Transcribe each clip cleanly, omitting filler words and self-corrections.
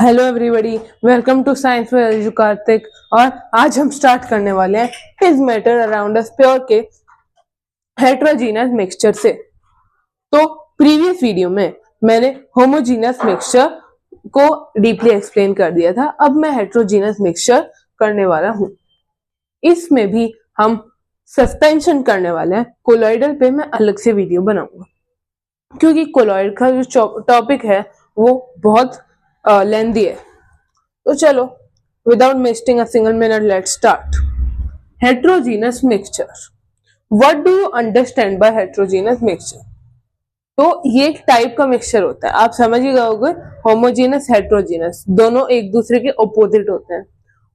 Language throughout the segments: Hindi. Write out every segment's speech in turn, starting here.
Hello everybody, welcome to science with Aju Kartik. और आज हम स्टार्ट करने वाले हैं is matter around us pure के हेट्रोजीनस मिक्सचर से। तो प्रीवियस वीडियो में मैंने होमोजीनस मिक्सचर को डीपली एक्सप्लेन कर दिया था। अब मैं हेट्रोजीनस मिक्सचर करने वाला हूं। इसमें भी हम सस्पेंशन करने वाले हैं। कोलॉइडल पे मैं अलग से वीडियो बनाऊंगा क्योंकि कोलॉइड का जो टॉपिक है वो बहुत लेंदी है। तो चलो, without wasting a single minute, let's start. Heterogeneous mixture, what do you understand by heterogeneous mixture? तो ये एक टाइप का मिक्सचर होता है, आप समझ ही गए होंगे। होमोजीनस, हेट्रोजीनस दोनों एक दूसरे के ऑपोजिट होते हैं।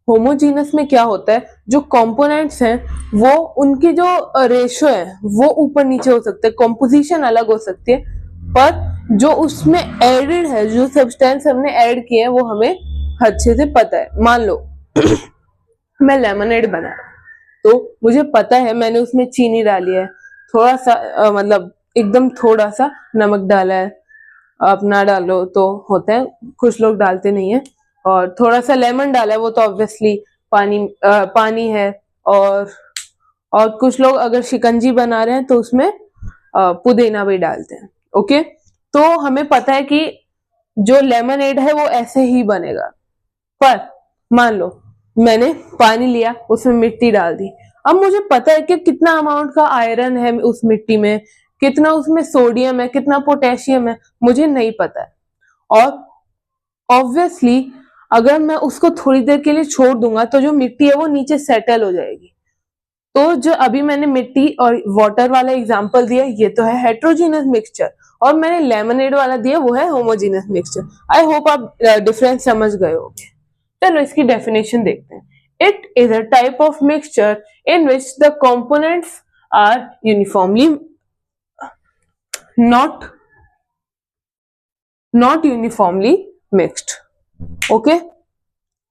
होमोजीनस में क्या होता है, जो कंपोनेंट्स हैं वो उनकी जो रेशो है वो ऊपर नीचे हो सकते हैं, कॉम्पोजिशन अलग हो सकती है, पर जो उसमें एडेड है, जो सब्सटेंस हमने ऐड किए हैं वो हमें अच्छे से पता है। मान लो मैं लेमनेड बना तो मुझे पता है मैंने उसमें चीनी डाली है, थोड़ा सा मतलब एकदम थोड़ा सा नमक डाला है। आप ना डालो तो होता है, कुछ लोग डालते नहीं है। और थोड़ा सा लेमन डाला है, वो तो ऑब्वियसली पानी है। और कुछ लोग अगर शिकंजी बना रहे हैं तो उसमें पुदीना भी डालते हैं। ओके, तो हमें पता है कि जो लेमनेड है वो ऐसे ही बनेगा। पर मान लो मैंने पानी लिया, उसमें मिट्टी डाल दी। अब मुझे पता है कि कितना अमाउंट का आयरन है उस मिट्टी में, कितना उसमें सोडियम है, कितना पोटेशियम है, मुझे नहीं पता है। और ऑब्वियसली अगर मैं उसको थोड़ी देर के लिए छोड़ दूंगा तो जो मिट्टी है वो नीचे सेटल हो जाएगी। तो जो अभी मैंने मिट्टी और वाटर वाला एग्जांपल दिया, ये तो है हेट्रोजीनस मिक्सचर, और मैंने लेमनेड वाला दिया वो है होमोजीनस मिक्सचर। आई होप आप डिफरेंस समझ गए होंगे। चलो इसकी डेफिनेशन देखते हैं। It is a type of mixture in which the components are uniformly not uniformly mixed. Okay,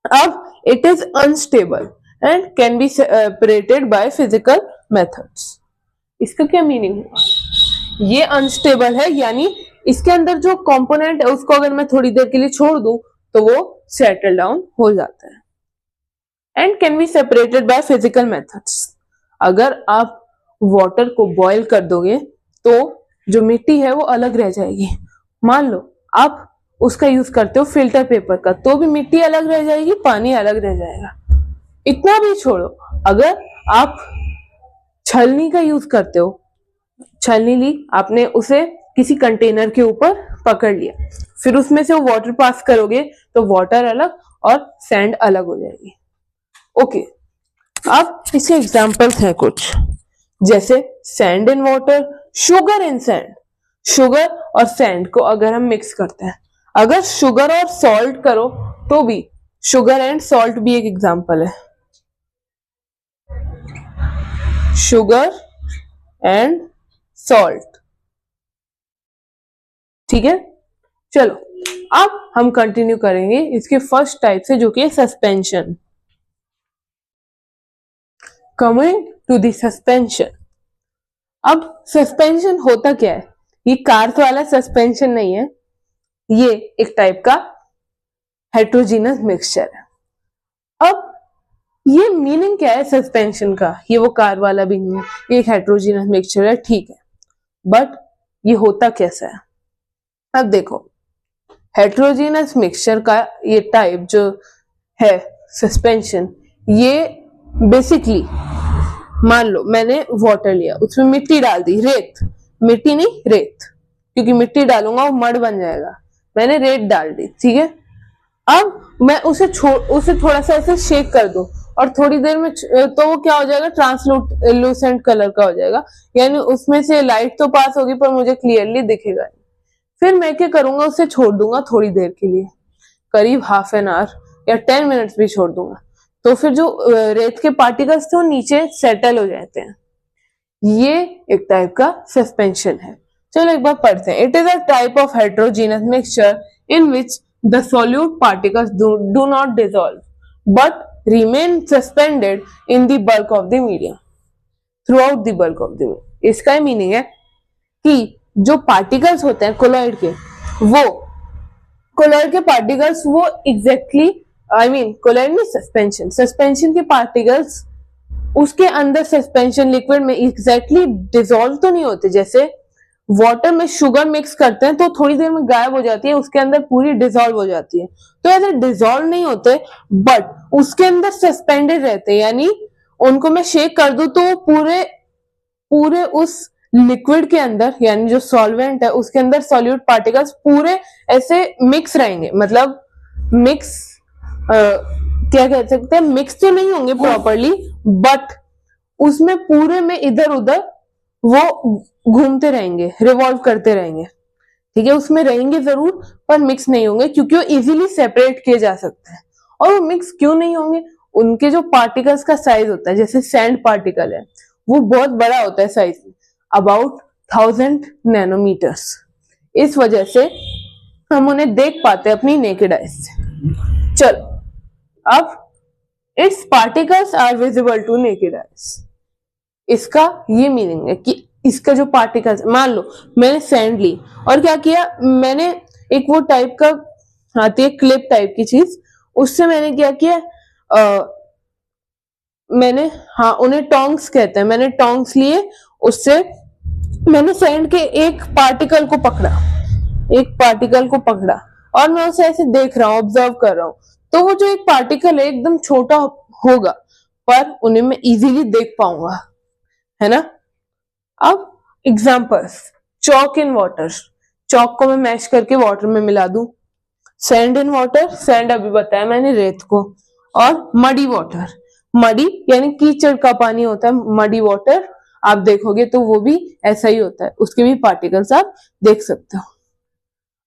अब it is unstable and can be separated by physical methods. इसका क्या मीनिंग हुआ? ये अनस्टेबल है, यानी इसके अंदर जो कंपोनेंट है उसको अगर मैं थोड़ी देर के लिए छोड़ दूं तो वो सेटल डाउन हो जाता है। And can be separated by physical methods. अगर आप वाटर को बॉईल कर दोगे तो जो मिट्टी है वो अलग रह जाएगी। मान लो आप उसका यूज करते हो फिल्टर पेपर का, तो भी मिट्टी अलग रह जाएगी, पानी अलग रह जाएगा। इतना भी छोड़ो, अगर आप छलनी का यूज करते हो, छलनी ली आपने, उसे किसी कंटेनर के ऊपर पकड़ लिया, फिर उसमें से वो वाटर पास करोगे तो वाटर अलग और सैंड अलग हो जाएगी। ओके, अब इसके एग्जांपल्स हैं कुछ, जैसे sand in water, sugar in sand. Sugar और सैंड को अगर हम मिक्स करते हैं, अगर शुगर और सॉल्ट करो तो भी, शुगर एंड सॉल्ट भी एक एग्जांपल है, शुगर एंड सॉल्ट। ठीक है, चलो अब हम कंटिन्यू करेंगे इसके फर्स्ट टाइप से, जो कि suspension. Coming to the suspension. अब सस्पेंशन होता क्या है? ये कार्स वाला सस्पेंशन नहीं है, ये एक टाइप का हेट्रोजीनस मिक्सचर है। अब ये मीनिंग क्या है सस्पेंशन का? ये वो कार वाला भी नहीं है, ये एक हेट्रोजीनस मिक्सचर है, ठीक है, बट ये होता कैसा है? अब देखो, हेट्रोजीनस मिक्सचर का ये टाइप जो है सस्पेंशन, ये बेसिकली मान लो मैंने वाटर लिया, उसमें मिट्टी डाल दी, रेत, मिट्टी नहीं रेत, क्योंकि मिट्टी डालूंगा वो मड बन जाएगा, मैंने रेत डाल दी, ठीक है। अब मैं उसे थोड़ा सा ऐसे शेक कर दूं और थोड़ी देर में तो वो क्या हो जाएगा, ट्रांसलूसेंट कलर का हो जाएगा, यानी उसमें से लाइट तो पास होगी पर मुझे क्लियरली दिखेगा नहीं। फिर मैं क्या करूंगा, उसे छोड़ दूंगा थोड़ी देर के लिए, करीब हाफ एन आवर या 10 मिनट्स भी छोड़ दूंगा, तो फिर जो रेत के पार्टिकल्स थे वो नीचे सेटल हो जाते हैं। ये एक टाइप का सस्पेंशन है। चलो एक बार पढ़ते हैं। It is a type of heterogeneous mixture in which the solute particles do not dissolve but remain suspended in the bulk of the medium, through out the bulk of the medium. इसका मीनिंग है कि जो पार्टिकल्स होते हैं कोलॉइड के, वो कोलॉइड के पार्टिकल्स वो एग्जैक्टली कोलॉइड में सस्पेंशन के पार्टिकल्स उसके अंदर सस्पेंशन लिक्विड में एग्जैक्टली डिसॉल्व तो नहीं होते, जैसे वाटर में शुगर मिक्स करते हैं तो थोड़ी देर में गायब हो जाती है, उसके अंदर पूरी डिसॉल्व हो जाती है, तो ऐसे डिसॉल्व नहीं होते बट उसके अंदर सस्पेंडेड रहते हैं, यानी उनको मैं शेक कर दूं तो पूरे उस लिक्विड के अंदर यानी जो सॉल्वेंट है उसके अंदर सॉल्यूट पार्टिकल्स पूरे ऐसे मिक्स रहेंगे, मतलब मिक्स क्या कह सकते हैं, मिक्स तो नहीं होंगे प्रॉपरली बट उसमें पूरे में इधर उधर वो घूमते रहेंगे, रिवॉल्व करते रहेंगे, ठीक है, उसमें रहेंगे जरूर पर मिक्स नहीं होंगे क्योंकि वो इजीली सेपरेट किए जा सकते हैं। और वो मिक्स क्यों नहीं होंगे, उनके जो पार्टिकल्स का साइज होता है, जैसे सैंड पार्टिकल है वो बहुत बड़ा होता है साइज में, अबाउट 1000 नैनोमीटर्स, इस वजह से हम उन्हें देख पाते हैं अपनी नेकेड आइज से। चलो अब its particles are visible to naked eyes, इसका ये मीनिंग है कि इसका जो पार्टिकल्स, मान लो मैंने सैंड ली और क्या किया, मैंने एक वो टाइप का आती है क्लिप टाइप की चीज, उससे मैंने क्या किया, मैंने उन्हें टोंग्स कहते हैं, मैंने टोंग्स लिए, उससे मैंने सैंड के एक पार्टिकल को पकड़ा और मैं उसे ऐसे देख रहा हूं, ऑब्जर्व कर रहा हूं, तो वो जो एक पार्टिकल है एकदम छोटा होगा पर उन्हें मैं इजीली देख पाऊंगा, है ना। अब examples, chalk in water, chalk को मैं मैश करके वाटर में मिला दूं, सैंड इन वाटर, सैंड अभी बताया मैंने रेत को, और मडी वाटर, मडी यानी कीचड़ का पानी होता है, मडी वाटर आप देखोगे तो वो भी ऐसा ही होता है, उसके भी पार्टिकल्स आप देख सकते हो।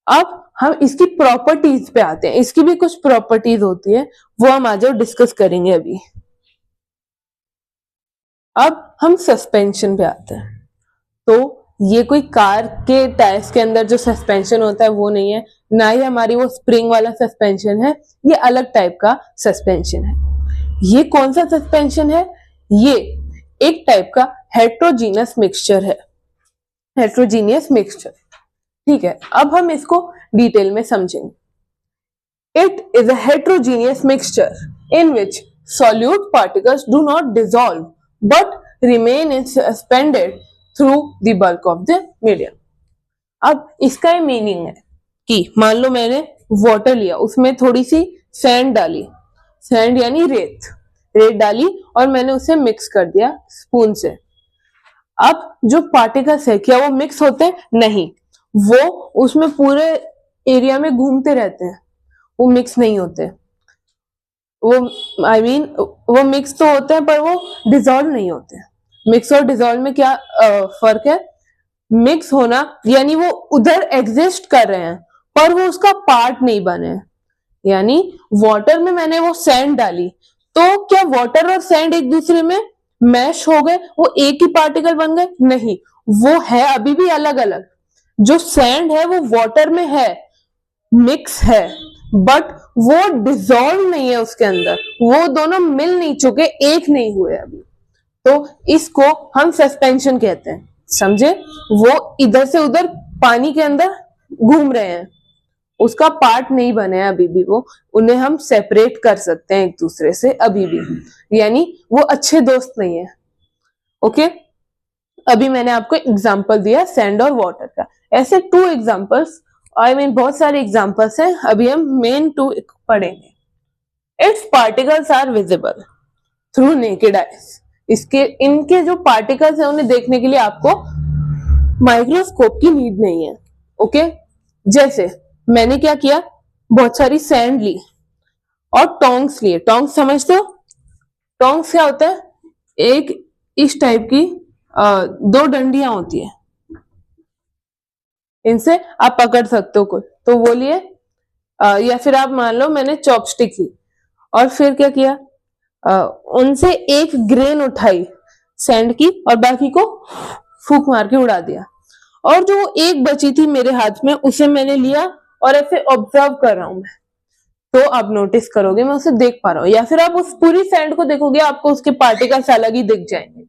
अब हम इसकी प्रॉपर्टीज पे आते हैं, इसकी भी कुछ प्रॉपर्टीज होती है वो हम आज डिस्कस करेंगे अभी। अब हम सस्पेंशन पे आते हैं, तो ये कोई कार के टायर्स के अंदर जो सस्पेंशन होता है वो नहीं है, ना ही हमारी वो स्प्रिंग वाला सस्पेंशन है, ये अलग टाइप का सस्पेंशन है। ये कौन सा सस्पेंशन है, ये एक टाइप का हेट्रोजीनियस मिक्सचर है, हेट्रोजीनियस मिक्सचर, ठीक है। अब हम इसको डिटेल में समझेंगे। It is a heterogeneous mixture in which solute particles do not dissolve but remain suspended through the bulk of the medium। अब इसका ये मीनिंग है कि मान लो मैंने वाटर लिया, उसमें थोड़ी सी सैंड डाली, सैंड यानी रेत डाली और मैंने उसे मिक्स कर दिया स्पून से। अब जो पार्टिकल्स है क्या वो मिक्स होते हैं? नहीं, वो उसमें पूरे एरिया में घूमते रहते हैं, वो मिक्स नहीं होते, वो वो मिक्स तो होते हैं पर वो डिसॉल्व नहीं होते। मिक्स और डिसॉल्व में क्या फर्क है? मिक्स होना यानी वो उधर एग्जिस्ट कर रहे हैं पर वो उसका पार्ट नहीं बने, यानी वाटर में मैंने वो सैंड डाली तो क्या वाटर और सैंड एक दूसरे में मैश हो गए, वो एक ही पार्टिकल बन गए? नहीं, वो है अभी भी अलग अलग। जो सैंड है वो वाटर में है, मिक्स है, बट वो डिसॉल्व नहीं है उसके अंदर, वो दोनों मिल नहीं चुके, एक नहीं हुए अभी, तो इसको हम सस्पेंशन कहते हैं। समझे? वो इधर से उधर पानी के अंदर घूम रहे हैं, उसका पार्ट नहीं बने हैं अभी भी, वो उन्हें हम सेपरेट कर सकते हैं एक दूसरे से अभी भी, यानी वो अच्छे दोस्त नहीं है। ओके, अभी मैंने आपको एग्जांपल दिया सैंड और वाटर का, ऐसे 2 एग्जांपल्स, बहुत सारे एग्जांपल्स हैं, अभी हम मेन 2 पढ़ेंगे। Its particles are visible through naked eyes, इनके जो पार्टिकल्स हैं उन्हें देखने के लिए आपको माइक्रोस्कोप की नीड नहीं है। ओके, जैसे मैंने क्या किया, बहुत सारी सैंड ली और टोंग्स लिए। टोंग्स समझते हो? टोंग्स क्या होता है? एक इस टाइप की 2 डंडियां होती है, इनसे आप पकड़ सकते हो कोई, तो वो लिए, या फिर आप मान लो मैंने चॉपस्टिक ली और फिर क्या किया, उनसे एक ग्रेन उठाई सैंड की और बाकी को फूंक मार के उड़ा दिया, और जो एक बची थी मेरे हाथ में उसे मैंने लिया और ऐसे ऑब्जर्व कर रहा हूं मैं, तो आप नोटिस करोगे मैं उसे देख पा रहा हूं, या फिर आप उस पूरी सैंड को देखोगे आपको उसके पार्टिकल्स अलग ही दिख जाएंगे,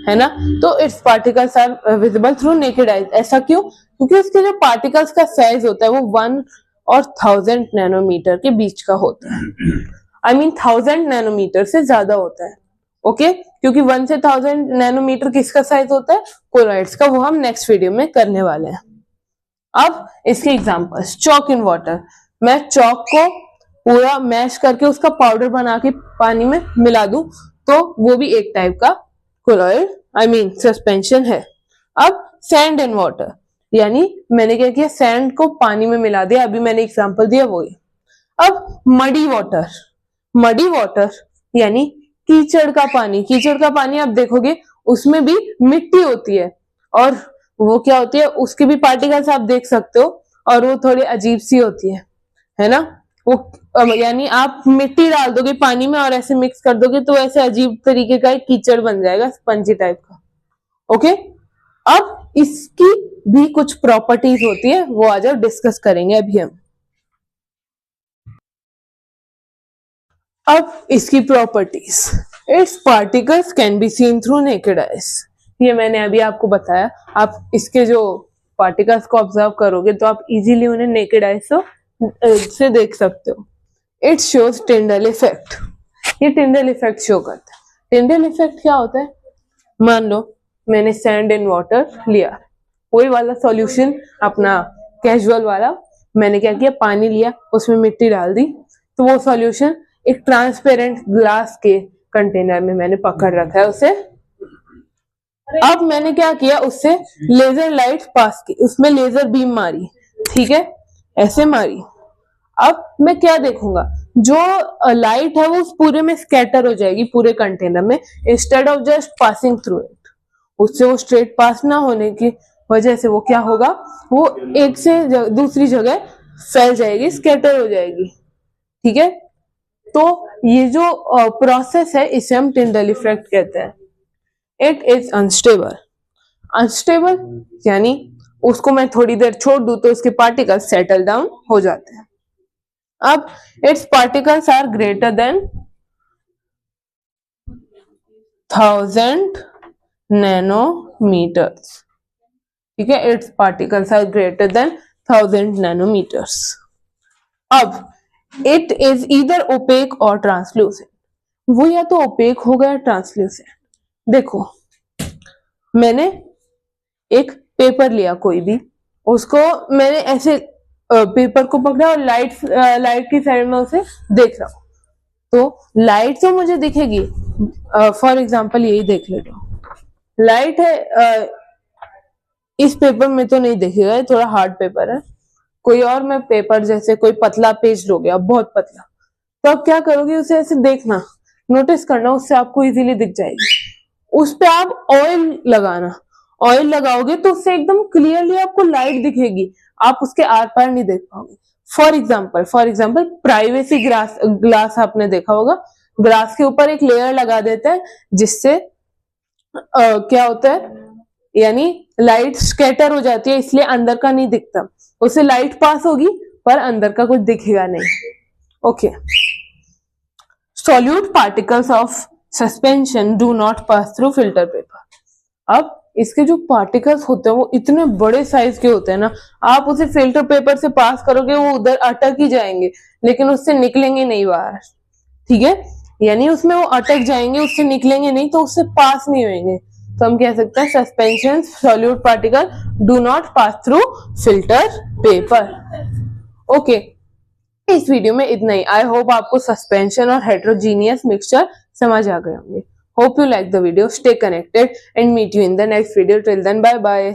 है ना। तो its particles are visible through naked eyes. ऐसा क्यों? क्योंकि उसके जो पार्टिकल्स का साइज होता है वो 1 और 1000 नैनोमीटर के बीच का होता है। I mean 1000 नैनोमीटर से ज्यादा होता है। ओके क्योंकि 1 से 1000 नैनोमीटर किसका साइज होता है? कोलॉइड्स का। वो हम नेक्स्ट वीडियो में करने वाले हैं। अब इसके एग्जांपल्स, चॉक इन वाटर। मैं चॉक को पूरा मैश करके उसका पाउडर बना के पानी में मिला दूं तो वो भी एक टाइप का कोलॉइड सस्पेंशन है। अब सैंड इन वाटर, यानी मैंने क्या किया, सैंड को पानी में मिला दिया, अभी मैंने एग्जांपल दिया वही। अब मडी वाटर, मडी वाटर यानी कीचड़ का पानी। कीचड़ का पानी आप देखोगे उसमें भी मिट्टी होती है और वो क्या होती है, उसके भी पार्टिकल्स आप देख सकते हो और वो थोड़ी अजीब सी होती है ना। वो यानी आप मिट्टी डाल दोगे पानी में और ऐसे मिक्स कर दोगे तो ऐसे अजीब तरीके का एक कीचड़ बन जाएगा, स्पंजी टाइप का। ओके अब इसकी भी कुछ प्रॉपर्टीज होती है, वो आज डिस्कस करेंगे अभी हम। अब इसकी properties, it's particles can be seen through naked eyes. ये मैंने अभी आपको बताया। आप इसके जो पार्टिकल्स को ऑब्जर्व करोगे तो आप इजीली उन्हें नेकेड आइज से देख सकते हो। इट शोज टिंडल इफेक्ट, ये टिंडल इफेक्ट शो करता है। टिंडल इफेक्ट क्या होता है? मान लो मैंने सैंड इन वाटर लिया, वही वाला सॉल्यूशन अपना कैजुअल वाला, मैंने क्या किया, पानी लिया, उसमें मिट्टी डाल दी, तो वो सॉल्यूशन एक ट्रांसपेरेंट ग्लास के कंटेनर में मैंने पकड़ रखा है उसे। अब मैंने क्या किया, उससे लेजर लाइट पास की, उसमें लेजर बीम मारी, ठीक है, ऐसे मारी। अब मैं क्या देखूंगा, जो लाइट है वो उस पूरे में स्कैटर हो जाएगी पूरे कंटेनर में, instead of just passing through it. उससे वो स्ट्रेट पास ना होने की वजह से वो क्या होगा, वो एक से दूसरी जगह फैल जाएगी, स्कैटर हो जाएगी, ठीक है। तो ये जो प्रोसेस है इसे हम टिंडल इफेक्ट कहते हैं। इट इज अनस्टेबल, अनस्टेबल यानी उसको मैं थोड़ी देर छोड़ दूं तो उसके पार्टिकल्स सेटल डाउन हो जाते हैं। अब its particles are greater than 1000 nanometers, ठीक है, its particles are greater than 1000 nanometers. अब इट इज ईदर ओपेक और ट्रांसल्यूसेंट, वो या तो ओपेक होगा या ट्रांसल्यूसेंट। देखो मैंने एक पेपर लिया कोई भी, उसको मैंने ऐसे पेपर को पकड़ा और लाइट की साइड में उसे देख रहा हूं, तो लाइट तो मुझे दिखेगी। फॉर एग्जांपल यही देख लेता हूं, लाइट है, इस पेपर में तो नहीं दिखेगा, ये थोड़ा हार्ड पेपर है। कोई और मैं पेपर जैसे कोई पतला पेज लोगे, अब बहुत पतला, तो आप क्या करोगे, उसे ऐसे देखना, नोटिस करना, उससे आपको इजीली दिख जाएगी। उस पे आप ऑयल लगाना, ऑयल लगाओगे तो उससे एकदम क्लियरली आपको लाइट दिखेगी, आप उसके आर पार नहीं देख पाओगे। फॉर एग्जाम्पल प्राइवेसी ग्लास आपने देखा होगा, ग्लास के ऊपर एक लेयर लगा देते हैं जिससे क्या होता है, यानी लाइट स्कैटर हो जाती है, इसलिए अंदर का नहीं दिखता, उसे लाइट पास होगी पर अंदर का कुछ दिखेगा नहीं। Okay, solute particles of suspension do not pass through filter paper. अब इसके जो पार्टिकल्स होते हैं वो इतने बड़े साइज के होते हैं ना, आप उसे फिल्टर पेपर से पास करोगे वो उधर अटक ही जाएंगे, लेकिन उससे निकलेंगे नहीं बाहर, ठीक है, यानी उसमें वो अटक जाएंगे, उससे निकलेंगे नहीं, तो उससे पास नहीं होंगे। तो हम कह सकते हैं suspension solute particle do not pass through filter paper. Okay, इस वीडियो में इतना ही। आई होप आपको सस्पेंशन और हेटेरोजीनियस मिक्सचर समझ आ गए होंगे। Hope you like the video. Stay connected and meet you in the next video. Till then, bye bye.